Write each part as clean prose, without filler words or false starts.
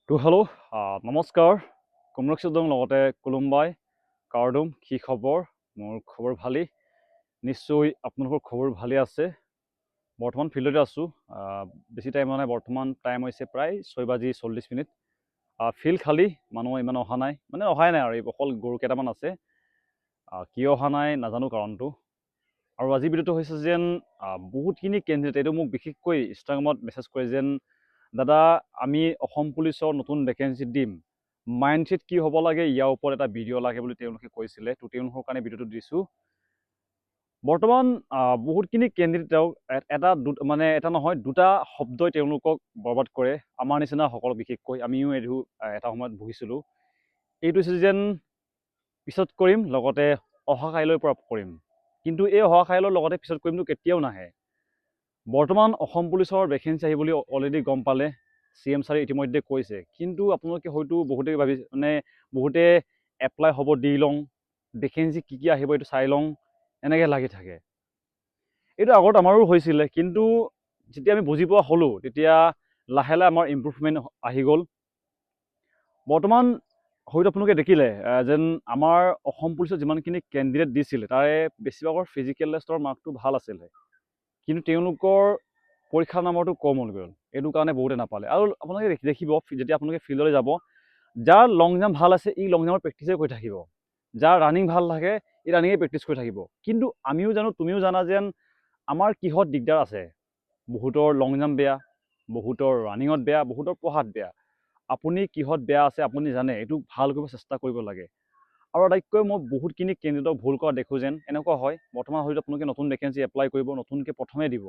Hello' নমস্কাৰ কুমৰকচুদং লগতে কুলুম্বাই কাৰ্ডুম কি খবৰ মোৰ খবৰ ভালেই নিশ্চয় আপোনালোকৰ খবৰ ভালে আছে বৰ্তমান ফিল্ডতে আছোঁ বেছি টাইম নাই বৰ্তমান টাইম হৈছে প্ৰায় 6:40 ফিল্ড খালী মানুহ ইমান অহা নাই মানে অহাই নাই আৰু অকল গৰু কেইটামান আছে কিয় অহা নাই নাজানো কাৰণটো আৰু আজি ভিডিঅ'টো হৈছে যেন বহুতখিনি কেণ্ডিডেট এইটো মোক বিশেষকৈ ইনষ্টাগ্ৰামত মেছেজ কৰে যেন দাদা আমি অসম পুলিচৰ নতুন ভেকেঞ্চি দিম মাইণ্ডছেট কি হ'ব লাগে ইয়াৰ ওপৰত এটা ভিডিঅ' লাগে বুলি তেওঁলোকে কৈছিলে তো তেওঁলোকৰ কাৰণে ভিডিঅ'টো দিছোঁ বৰ্তমান বহুতখিনি কেণ্ডিডেটক এটা নহয় দুটা শব্দই তেওঁলোকক বৰবাদ কৰে আমাৰ নিচিনাসকল বিশেষকৈ আমিও এইটো এটা সময়ত ভুগিছিলোঁ এইটো হৈছে যেন পিছত কৰিম লগতে অহা কাইলৈৰ পৰা কৰিম কিন্তু এই অহা কাইলৈৰ লগতে পিছত কৰিমটো কেতিয়াও নাহে বৰ্তমান অসম পুলিচৰ ভেকেঞ্চি আহিব বুলি অলৰেডি গম পালে CM ছাৰে ইতিমধ্যে কৈছে কিন্তু আপোনালোকে হয়তো বহুতে এপ্লাই হ'ব দি লওঁ ভেকেঞ্চি কি আহিব এইটো চাই লওঁ এনেকৈ লাগি থাকে এইটো আগত আমাৰো হৈছিলে কিন্তু যেতিয়া আমি বুজি পোৱা হ'লোঁ তেতিয়া লাহে লাহে আমাৰ ইম্প্ৰুভমেণ্ট আহি গ'ল বৰ্তমান হয়তো আপোনালোকে দেখিলে যেন আমাৰ অসম পুলিচত যিমানখিনি কেণ্ডিডেট দিছিলে তাৰে বেছিভাগৰ ফিজিকেল টেষ্টৰ মাৰ্কটো ভাল আছিলে কিন্তু তেওঁলোকৰ পৰীক্ষা নম্বৰটো কম হৈ গ'ল এইটো কাৰণে বহুতে নাপালে আৰু আপোনালোকে দেখিব যেতিয়া আপোনালোকে ফিল্ডলৈ যাব যাৰ লং জাম্প ভাল আছে ই লং জাম্পৰ প্ৰেক্টিছে কৰি থাকিব যাৰ ৰানিং ভাল থাকে ই ৰানিঙে প্ৰেক্টিছ কৰি থাকিব কিন্তু আমিও জানো তুমিও জানা যেন আমাৰ কিহত দিগদাৰ আছে বহুতৰ লং জাম্প বেয়া বহুতৰ ৰানিঙত বেয়া বহুতৰ পঢ়াত বেয়া আপুনি কিহত বেয়া আছে আপুনি জানে এইটো ভাল কৰিব চেষ্টা কৰিব লাগে আৰু আটাইতকৈ মই বহুতখিনি কেণ্ডিডেটক ভুল কৰা দেখোঁ যেন এনেকুৱা হয় বৰ্তমান হয়তো আপোনালোকে নতুন ভেকেঞ্চি এপ্লাই কৰিব নতুনকৈ প্ৰথমে দিব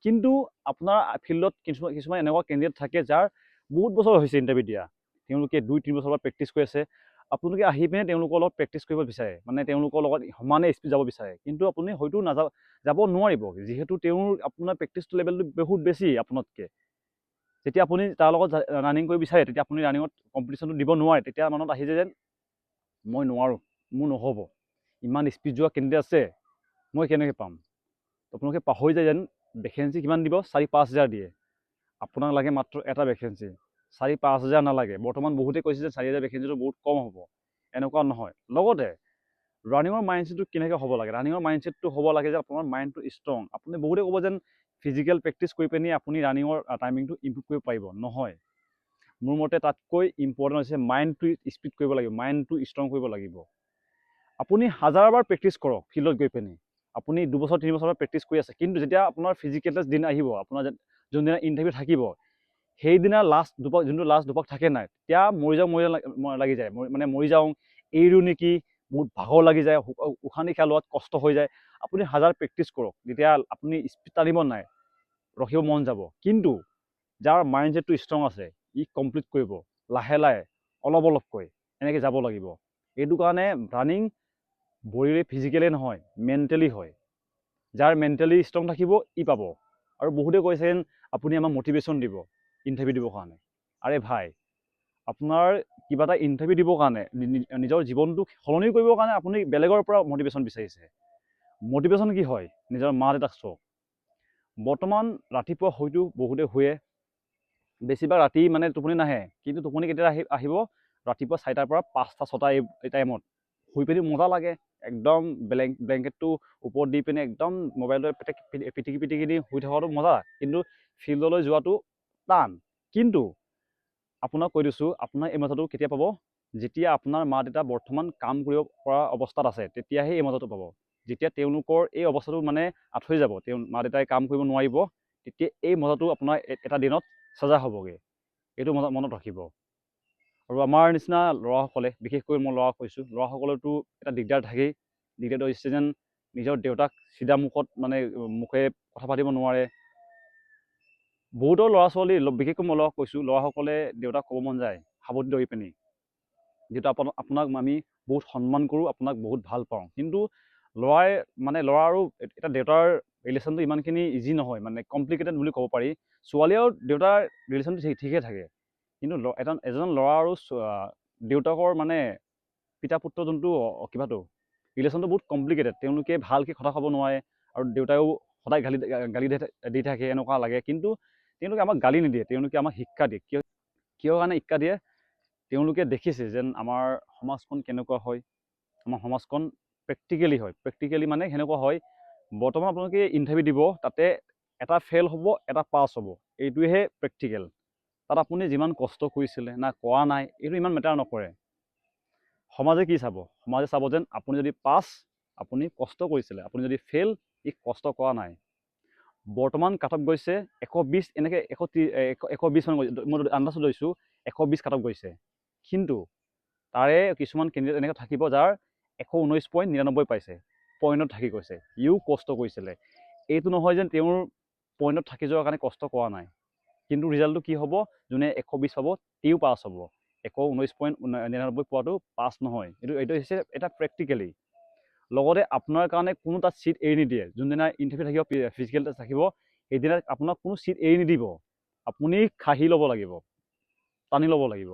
কিন্তু আপোনাৰ ফিল্ডত কিছুমান এনেকুৱা কেণ্ডিডেট থাকে যাৰ বহুত বছৰ হৈছে ইণ্টাৰভিউ দিয়া তেওঁলোকে 2-3 বছৰৰ পৰা প্ৰেক্টিছ কৰি আছে আপোনালোকে আহি পিনে তেওঁলোকৰ লগত প্ৰেক্টিছ কৰিব বিচাৰে মানে তেওঁলোকৰ লগত সমানে স্পীড যাব বিচাৰে কিন্তু আপুনি হয়তো যাব নোৱাৰিব যিহেতু আপোনাৰ প্ৰেক্টিছটো লেভেলটো বহুত বেছি আপোনাতকৈ যেতিয়া আপুনি তাৰ লগত ৰানিং কৰিব বিচাৰে তেতিয়া আপুনি ৰানিঙত কম্পিটিশ্যনটো দিব নোৱাৰে তেতিয়া মনত আহি যায় যেন মই নোৱাৰোঁ মোৰ নহ'ব ইমান স্পীড যোৱা কেণ্ডিডেট আছে মই কেনেকৈ পাম আপোনালোকে পাহৰি যায় যেন ভেকেঞ্চি কিমান দিব 4-5 হাজাৰ দিয়ে আপোনাক লাগে মাত্ৰ এটা ভেকেঞ্চি 4-5 হাজাৰ নালাগে বৰ্তমান বহুতে কৈছে যে 4 হাজাৰ ভেকেঞ্চিটো বহুত কম হ'ব এনেকুৱা নহয় লগতে ৰানিঙৰ মাইণ্ডছেটটো কেনেকৈ হ'ব লাগে ৰানিঙৰ মাইণ্ডছেটটো হ'ব লাগে যে আপোনাৰ মাইণ্ডটো ষ্ট্ৰং আপুনি বহুতে ক'ব যেন ফিজিকেল প্ৰেক্টিছ কৰি পিনি আপুনি ৰানিঙৰ টাইমিংটো ইম্প্ৰুভ কৰিব পাৰিব নহয় মোৰ মতে তাতকৈ ইম্পৰ্টেণ্ট হৈছে মাইণ্ডটো স্পীড কৰিব লাগিব মাইণ্ডটো ষ্ট্ৰং কৰিব লাগিব আপুনি হাজাৰবাৰ প্ৰেক্টিছ কৰক ফিল্ডত গৈ পিনি আপুনি 2 বছৰ 3 বছৰ প্ৰেক্টিছ কৰি আছে কিন্তু যেতিয়া আপোনাৰ ফিজিকেল টেষ্ট দিন আহিব আপোনাৰ যোনদিনা ইণ্টাৰভিউ থাকিব সেইদিনা যোনটো লাষ্ট দুপাক থাকে নাই তেতিয়া মৰি যাওঁ লাগি যায় মানে মৰি যাওঁ এৰো নেকি বহুত ভাগৰ লাগি যায় উশাহ নিশাহ লোৱাত কষ্ট হৈ যায় আপুনি হাজাৰ প্ৰেক্টিছ কৰক যেতিয়া আপুনি স্পীড টানিব নাই ৰখিব মন যাব কিন্তু যাৰ মাইণ্ডছেটটো ষ্ট্ৰং আছে ই কমপ্লিট কৰিব লাহে লাহে অলপকৈ এনেকৈ যাব লাগিব এইটো কাৰণে ৰানিং বডিৰে ফিজিকেলি নহয় মেণ্টেলি হয় যাৰ মেণ্টেলি ষ্ট্ৰং থাকিব ই পাব আৰু বহুতে কৈছে যেন আপুনি আমাক মটিভেশ্যন দিব ইণ্টাৰভিউ দিবৰ কাৰণে আৰে ভাই আপোনাৰ কিবা এটা ইণ্টাৰভিউ দিবৰ কাৰণে নিজৰ জীৱনটো সলনি কৰিবৰ কাৰণে আপুনি বেলেগৰ পৰা মটিভেশ্যন বিচাৰিছে মটিভেশ্যন কি হয় নিজৰ মা দেউতাক চাওক বৰ্তমান ৰাতিপুৱা হয়তো বহুতে শুৱে বেছিভাগ ৰাতি মানে টোপনি নাহে কিন্তু টোপনি কেতিয়া আহিব ৰাতিপুৱা 4টাৰ পৰা 5টা 6টা এই টাইমত শুই পিনি মজা লাগে একদম ব্লেংকেটটো ওপৰত দি পিনে একদম মোবাইলটো পিটিকি দি শুই থকাটো মজা কিন্তু ফিল্ডলৈ যোৱাটো টান কিন্তু আপোনাক কৈ দিছোঁ আপোনাৰ এই মজাটো কেতিয়া পাব যেতিয়া আপোনাৰ মা দেউতা বৰ্তমান কাম কৰিব পৰা অৱস্থাত আছে তেতিয়াহে এই মজাটো পাব যেতিয়া তেওঁলোকৰ এই অৱস্থাটো মানে আঁতৰি যাব মা দেউতাই কাম কৰিব নোৱাৰিব তেতিয়া এই মজাটো আপোনাৰ এটা দিনত চাজা হ'বগৈ এইটো মনত ৰাখিব আৰু আমাৰ নিচিনা ল'ৰাসকলে বিশেষকৈ মই ল'ৰাক কৈছোঁ ল'ৰাসকলেতো এটা দিগদাৰ থাকেই দিগদাৰটো হৈছে যেন নিজৰ দেউতাক চিধা মুখে কথা পাতিব নোৱাৰে বহুতৰ ল'ৰা ছোৱালী বিশেষকৈ মই ল'ৰাক কৈছোঁ ল'ৰাসকলে দেউতাক ক'ব মন যায় সাৱটি ধৰি পিনি যিহেতু আপোনাক আমি বহুত সন্মান কৰোঁ আপোনাক বহুত ভাল পাওঁ কিন্তু ল'ৰা আৰু এটা দেউতাৰ ৰিলেশ্যনটো ইমানখিনি ইজি নহয় মানে কমপ্লিকেটেড বুলি ক'ব পাৰি ছোৱালী আৰু দেউতাৰ ৰিলেশ্যনটো ঠিকে থাকে কিন্তু এজন ল'ৰা আৰু দেউতাকৰ মানে পিতা পুত্ৰ যোনটো কিবাটো ৰিলেশ্যনটো বহুত কমপ্লিকেটেড তেওঁলোকে ভালকৈ কথা ক'ব নোৱাৰে আৰু দেউতায়েও সদায় গালি দি থাকে এনেকুৱা লাগে কিন্তু তেওঁলোকে আমাক গালি নিদিয়ে তেওঁলোকে আমাক শিক্ষা দিয়ে কিহৰ কাৰণে ইক্কা দিয়ে? তেওঁলোকে দেখিছে যেন আমাৰ সমাজখন কেনেকুৱা হয়, আমাৰ সমাজখন প্ৰেক্টিকেলি হয়। প্ৰেক্টিকেলি মানে সেনেকুৱা হয়, বৰ্তমান আপোনালোকে ইণ্টাৰভিউ দিব, তাতে এটা ফেইল হ'ব, এটা পাছ হ'ব, এইটোহে প্ৰেক্টিকেল। তাত আপুনি যিমান কষ্ট কৰিছিলে না কৰা নাই, এইটো ইমান মেটাৰ নকৰে। সমাজে কি চাব? সমাজে চাব যেন আপুনি যদি পাছ, আপুনি কষ্ট কৰিছিলে, আপুনি যদি ফেইল, ই কষ্ট কৰা নাই। বৰ্তমান কাট অফ গৈছে 120, এনেকৈ 120 মান গৈছে, মই আন্দাজত লৈছোঁ 120 কাট অফ গৈছে। কিন্তু তাৰে কিছুমান কেণ্ডিডেট এনেকৈ থাকিব যাৰ 119.99 পাইছে, পইণ্টত থাকি গৈছে, ইও কষ্ট কৰিছিলে। এইটো নহয় যেন তেওঁৰ পইণ্টত থাকি যোৱাৰ কাৰণে কষ্ট কৰা নাই, কিন্তু ৰিজাল্টটো কি হ'ব? যোনে 120 পাব তেওঁ পাছ হ'ব, 119.99 পোৱাটো পাছ নহয়। এইটো হৈছে এটা প্ৰেক্টিকেলি। লগতে আপোনাৰ কাৰণে কোনো তাত ছিট এৰি নিদিয়ে। যোনদিনা ইণ্টাৰভিউ থাকিব, ফিজিকেল টেষ্ট থাকিব, সেইদিনা আপোনাক কোনো ছিট এৰি নিদিব। আপুনি খাহি ল'ব লাগিব, টানি ল'ব লাগিব।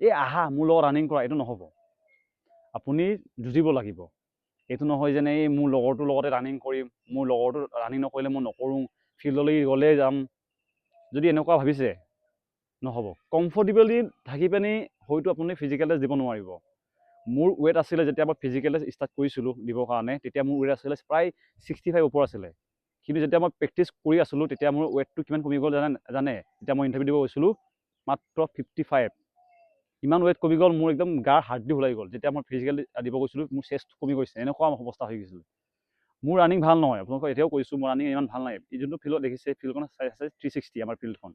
এই আহা মোৰ লগত ৰানিং কৰা, এইটো নহ'ব। আপুনি যুঁজিব লাগিব। এইটো নহয় যেন এই মোৰ লগৰটোৰ লগতে ৰানিং কৰিম, মোৰ লগৰটো ৰানিং নকৰিলে মই নকৰোঁ, ফিল্ডলৈ গ'লেই যাম। যদি এনেকুৱা ভাবিছে, নহ'ব। কমফৰ্টেবলি থাকি পিনি হয়তো আপুনি ফিজিকেল টেষ্ট দিব নোৱাৰিব। মোৰ ৱেট আছিলে, যেতিয়া মই ফিজিকেল টেষ্ট ষ্টাৰ্ট কৰিছিলোঁ দিবৰ কাৰণে, তেতিয়া মোৰ ৱেট আছিলে প্ৰায় 65 ওপৰ আছিলে। কিন্তু যেতিয়া মই প্ৰেক্টিছ কৰি আছিলোঁ, তেতিয়া মোৰ ৱেটটো কিমান কমি গ'ল জানে? যেতিয়া মই ইণ্টাৰভিউ দিব গৈছিলোঁ, মাত্ৰ 55। ইমান ৱেট কমি গ'ল, মোৰ একদম গাৰ হাৰ্ডি ওলাই গ'ল। যেতিয়া মই ফিজিকেল দিব গৈছিলোঁ, মোৰ চেষ্ট কমি গৈছে, এনেকুৱা অৱস্থা হৈ গৈছিল। মোৰ ৰানিং ভাল নহয়, আপোনালোকক এতিয়াও কৈছোঁ, মোৰ ৰানিং ইমান ভাল নাই। এই যোনটো ফিল্ডত দেখিছে, ফিল্ডখন চাইজ আছে 360, আমাৰ ফিল্ডখন।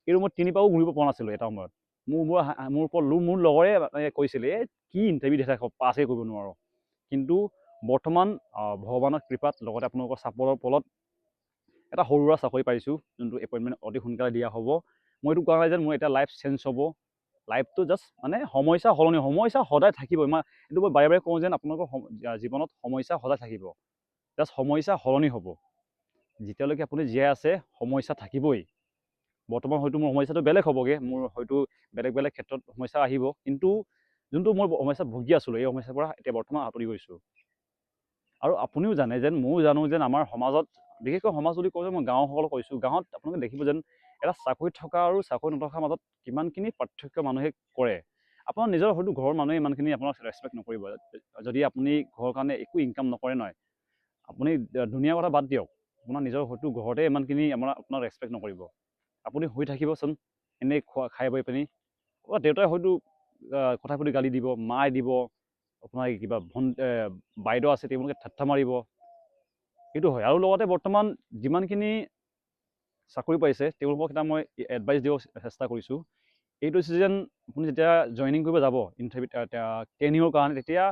কিন্তু মই 3 পাও ঘূৰিব পৰা নাছিলোঁ এটা সময়ত। মোৰ ওপৰত মোৰ লগৰে কৈছিলে, এই কি ইণ্টাৰভিউ দি থাক, পাছেই কৰিব নোৱাৰোঁ। কিন্তু বৰ্তমান ভগৱানৰ কৃপাত, লগতে আপোনালোকৰ ছাপৰ্টৰ ফলত এটা সৰু সুৰা চাকৰি পাইছোঁ, যোনটো এপইণ্টমেণ্ট অতি সোনকালে দিয়া হ'ব। মই এইটো কোৱা নাই যেন মোৰ এতিয়া লাইফ চেঞ্জ হ'ব। লাইফটো জাষ্ট মানে সমস্যা সলনি, সমস্যা সদায় থাকিব। এইটো মই বাৰে বাৰে কওঁ যেন আপোনালোকৰ জীৱনত সমস্যা সদায় থাকিব, জাষ্ট সমস্যা সলনি হ'ব। যেতিয়ালৈকে আপুনি জীয়াই আছে, সমস্যা থাকিবই। বৰ্তমান হয়তো মোৰ সমস্যাটো বেলেগ হ'বগৈ, মোৰ হয়তো বেলেগ বেলেগ ক্ষেত্ৰত সমস্যা আহিব, কিন্তু যোনটো মই সমস্যা ভুগি আছিলোঁ, এই সমস্যাৰ পৰা এতিয়া বৰ্তমান আঁতৰি গৈছোঁ। আৰু আপুনিও জানে যেন, ময়ো জানো যেন, আমাৰ সমাজত, বিশেষকৈ সমাজ বুলি কওঁ যে মই গাঁওসকলক কৈছোঁ, গাঁৱত আপোনালোকে দেখিব যেন এটা চাকৰি থকা আৰু চাকৰি নথকাৰ মাজত কিমানখিনি পাৰ্থক্য মানুহে কৰে। আপোনাৰ নিজৰ হয়তো ঘৰৰ মানুহে ইমানখিনি আপোনাক ৰেচপেক্ট নকৰিব, যদি আপুনি ঘৰৰ কাৰণে একো ইনকাম নকৰে নহয়। আপুনি দুনীয়াৰ কথা বাদ দিয়ক, আপোনাৰ নিজৰ হয়তো ঘৰতে ইমানখিনি আপোনাক ৰেচপেক্ট নকৰিব। আপুনি শুই থাকিবচোন এনেই খাই বৈ পিনি, দেউতাই হয়তো কথা পাতি গালি দিব, মায়ে দিব, আপোনাৰ কিবা বাইদেউ আছে তেওঁলোকে ঠাট্টা মাৰিব, সেইটো হয়। আৰু লগতে বৰ্তমান যিমানখিনি চাকৰি পাইছে, তেওঁলোকক এটা মই এডভাইচ দিব চেষ্টা কৰিছোঁ। এইটো হৈছে যেন আপুনি যেতিয়া জইনিং কৰিব যাব ইণ্টাৰভিউ ট্ৰেইনিঙৰ কাৰণে, তেতিয়া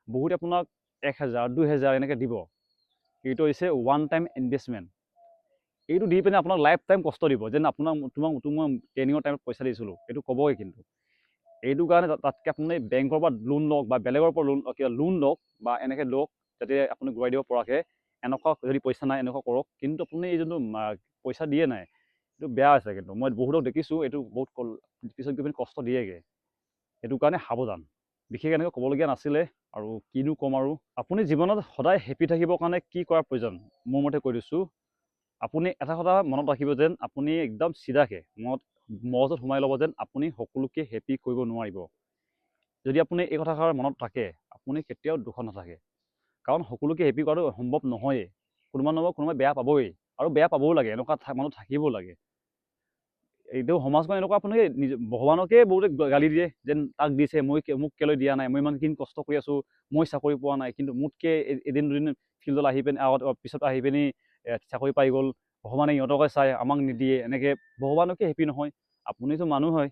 বহুতে আপোনাক 1000, 2000 এনেকৈ দিব। এইটো হৈছে ওৱান টাইম ইনভেষ্টমেণ্ট। এইটো দি পিনে আপোনাক লাইফ টাইম কষ্ট দিব, যেন তোমাক মই ট্ৰেইনিঙৰ টাইমত পইচা দিছিলোঁ, এইটো ক'বই। কিন্তু এইটো কাৰণে তাতকৈ আপুনি বেংকৰ পৰা লোন লওক, বা বেলেগৰ পৰা লোন লওক, বা এনেকৈ লওক, যাতে আপুনি ঘূৰাই দিব পৰাকৈ। এনেকুৱা যদি পইচা নাই, এনেকুৱা কৰক। কিন্তু আপুনি এই যোনটো পইচা দিয়ে নাই, এইটো বেয়া আছে। কিন্তু মই বহুতক দেখিছোঁ, এইটো বহুত পিছত গৈ পিনি কষ্ট দিয়েগৈ। সেইটো কাৰণে সাৱধান। বিশেষ এনেকৈ ক'বলগীয়া নাছিলে, আৰু কিনো ক'ম আৰু। আপুনি জীৱনত সদায় হেপী থাকিবৰ কাৰণে কি কৰাৰ প্ৰয়োজন, মোৰ মতে কৈ দিছোঁ। আপুনি এটা কথা মনত ৰাখিব যেন, আপুনি একদম চিধাকৈ মগজত সোমাই ল'ব যেন আপুনি সকলোকে হেপী কৰিব নোৱাৰিব। যদি আপুনি এই কথাষাৰ মনত ৰাখে, আপুনি কেতিয়াও দুখত নাথাকে। কাৰণ সকলোকে হেপী কৰাটো সম্ভৱ নহয়েই। কোনোবাই বেয়া পাবই, আৰু বেয়া পাবও লাগে, এনেকুৱা মানুহ থাকিবও লাগে। এইটো সমাজখন এনেকুৱা, আপুনি ভগৱানকে বহুতে গালি দিয়ে যেন, তাক দিছে মোক কেলৈ দিয়া নাই, মই ইমানখিনি কষ্ট কৰি আছোঁ, মই চাকৰি পোৱা নাই, কিন্তু মোতকৈ এদিন দুদিন ফিল্ডত আহি পিনি পিছত আহি পিনি চাকৰি পাই গ'ল, ভগৱানে ইহঁতকে চাই আমাক নিদিয়ে, এনেকৈ ভগৱানকে হেপী নহয়। আপুনিতো মানুহ হয়,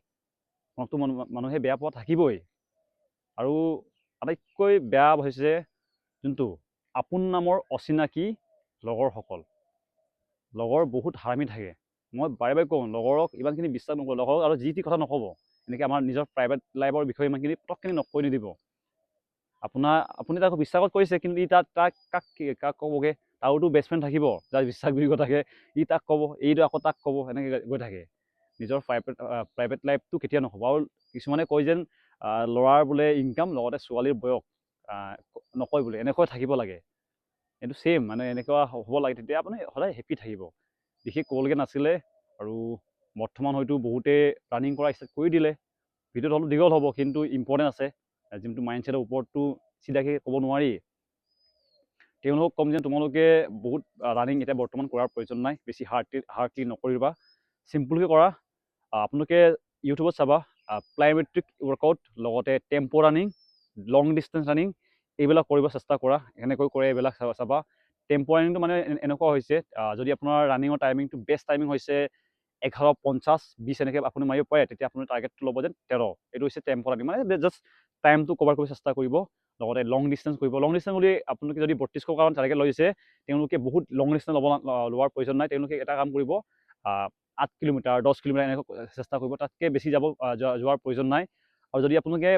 আপোনাকতো মানুহে বেয়া পোৱা থাকিবই। আৰু আটাইতকৈ বেয়া হৈছে যোনটো আপোন নামৰ অচিনাকি লগৰসকল। লগৰ বহুত হাৰামি থাকে। মই বাৰে বাৰে কওঁ, লগৰক ইমানখিনি বিশ্বাস নকৰোঁ, লগৰক আৰু যি টি কথা নক'ব। এনেকৈ আমাৰ নিজৰ প্ৰাইভেট লাইফৰ বিষয়ে ইমানখিনি পটকখিনি কৈ নিদিব। আপুনি তাক বিশ্বাসত কৰিছে, কিন্তু ই কাক ক'বগৈ, তাৰোতো বেষ্ট ফ্ৰেণ্ড থাকিব, যাৰ বিশ্বাসযোগ্য থাকে, ই তাক ক'ব, এইটো আকৌ তাক ক'ব, এনেকৈ গৈ থাকে। নিজৰ প্ৰাইভেট লাইফটো কেতিয়া নহ'ব। আৰু কিছুমানে কয় যেন ল'ৰাৰ বোলে ইনকাম, লগতে ছোৱালীৰ বয়স নকয় বোলে, এনেকৈ থাকিব লাগে। এইটো ছেইম, মানে এনেকুৱা হ'ব লাগে, তেতিয়া আপুনি সদায় হেপী থাকিব। বিশেষ ক'বলগীয়া নাছিলে। আৰু বৰ্তমান হয়তো বহুতে ৰানিং কৰা ষ্টাৰ্ট কৰি দিলে। ভিডিঅ'টো অলপ দীঘল হ'ব, কিন্তু ইম্পৰ্টেণ্ট আছে। যোনটো মাইণ্ডছেটৰ ওপৰতটো চিধাকৈ ক'ব নোৱাৰি। তেওঁলোকক ক'ম যে তোমালোকে বহুত ৰানিং এতিয়া বৰ্তমান কৰাৰ প্ৰয়োজন নাই, বেছি হাৰ্ডলি নকৰিবা, চিম্পলকৈ কৰা। আপোনালোকে ইউটিউবত চাবা প্লাইমেট্ৰিক ৱৰ্কআউট, লগতে টেম্পো ৰানিং, লং ডিষ্টেঞ্চ ৰানিং, এইবিলাক কৰিব চেষ্টা কৰা। এনেকৈ কৰে এইবিলাক চাবা। টেম্পো ৰানিংটো মানে এনেকুৱা হৈছে, যদি আপোনাৰ ৰানিঙৰ টাইমিংটো বেষ্ট টাইমিং হৈছে 11:50, 20 এনেকৈ আপুনি মাৰিব পাৰে, তেতিয়া আপুনি টাৰ্গেটটো ল'ব যেন 13। এইটো হৈছে টেম্পো ৰানিং, মানে জাষ্ট টাইমটো কভাৰ কৰিব চেষ্টা কৰিব। লগতে লং ডিষ্টেঞ্চ কৰিব। লং ডিষ্টেঞ্চ বুলি আপোনালোকে যদি 3200 কাৰণ টাৰ্গেট লৈছে, তেওঁলোকে বহুত লং ডিষ্টেঞ্চ লোৱাৰ প্ৰয়োজন নাই। তেওঁলোকে এটা কাম কৰিব, 8 কিলোমিটাৰ, 10 কিলোমিটাৰ এনেকৈ চেষ্টা কৰিব, তাতকৈ বেছি যোৱাৰ প্ৰয়োজন নাই। আৰু যদি আপোনালোকে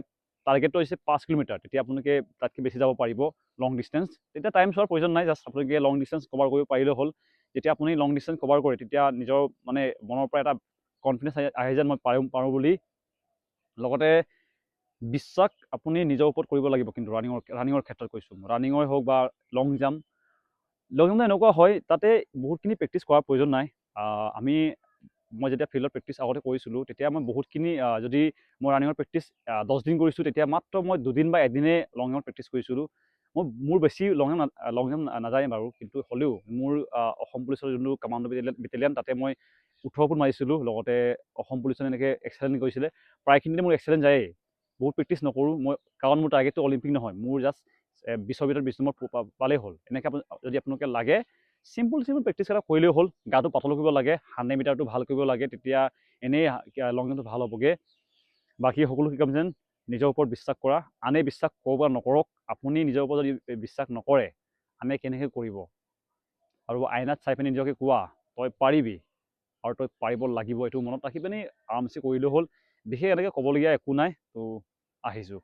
টাৰ্গেটটো হৈছে 5 কিলোমিটাৰ, তেতিয়া আপোনালোকে তাতকৈ বেছি যাব পাৰিব লং ডিষ্টেঞ্চ। তেতিয়া টাইম চোৱাৰ প্ৰয়োজন নাই, জাষ্ট আপোনালোকে লং ডিষ্টেঞ্চ কভাৰ কৰিব পাৰিলে হ'ল। যেতিয়া আপুনি লং ডিষ্টেঞ্চ কভাৰ কৰে, তেতিয়া নিজৰ মানে মনৰ পৰা এটা কনফিডেঞ্চ আহে যেন মই পাৰোঁ বুলি। লগতে বিশ্বাস আপুনি নিজৰ ওপৰত কৰিব লাগিব। কিন্তু ৰানিঙৰ ক্ষেত্ৰত কৈছোঁ, ৰানিঙৰ হওক বা লং জাম্প এনেকুৱা হয়, তাতে বহুতখিনি প্ৰেক্টিচ কৰাৰ প্ৰয়োজন নাই। মই যেতিয়া ফিল্ডত প্ৰেক্টিচ আগতে কৰিছিলোঁ, তেতিয়া মই বহুতখিনি, যদি মই ৰানিঙৰ প্ৰেক্টিচ 10 দিন কৰিছোঁ, তেতিয়া মাত্ৰ মই 2 দিন বা 1 দিনে লং জাম্প প্ৰেক্টিচ কৰিছিলোঁ। মোৰ বেছি লং জাম্প নাযায় বাৰু, কিন্তু হ'লেও মোৰ অসম পুলিচৰ যোনটো কামাণ্ডো বেটেলিয়ান, তাতে মই 18 ফুট মাৰিছিলোঁ। লগতে অসম পুলিচে এনেকৈ এক্সেলেণ্ট কৰিছিলে, প্ৰায়খিনিতে মোৰ এক্সেলেণ্ট যায়েই। বহুত প্ৰেক্টিচ নকৰোঁ মই, কাৰণ মোৰ টাৰ্গেটটো অলিম্পিক নহয়, মোৰ জাষ্ট 20ৰ ভিতৰত 20 নম্বৰ পালেই হ'ল। এনেকৈ যদি আপোনালোকে লাগে, চিম্পল প্ৰেক্টিচ এটা কৰিলেই হ'ল। গাটো পাতল কৰিব লাগে, 100 মিটাৰটো ভাল কৰিব লাগে, তেতিয়া এনেই লং জাম্পটো ভাল হ'বগৈ। বাকী সকলো শিকাম যেন নিজৰ ওপৰত বিশ্বাস কৰা। আনে বিশ্বাস কৰক বা নকৰক, আপুনি নিজৰ ওপৰত যদি বিশ্বাস নকৰে, আনে কেনেকৈ কৰিব? আৰু আইনাত চাই পিনি নিজকে কোৱা, তই পাৰিবি আৰু তই পাৰিব লাগিব। এইটো মনত ৰাখি পিনি আৰামছে কৰিলেও হ'ল। বিশেষ এনেকৈ ক'বলগীয়া একো নাই। তো আহিছোঁ।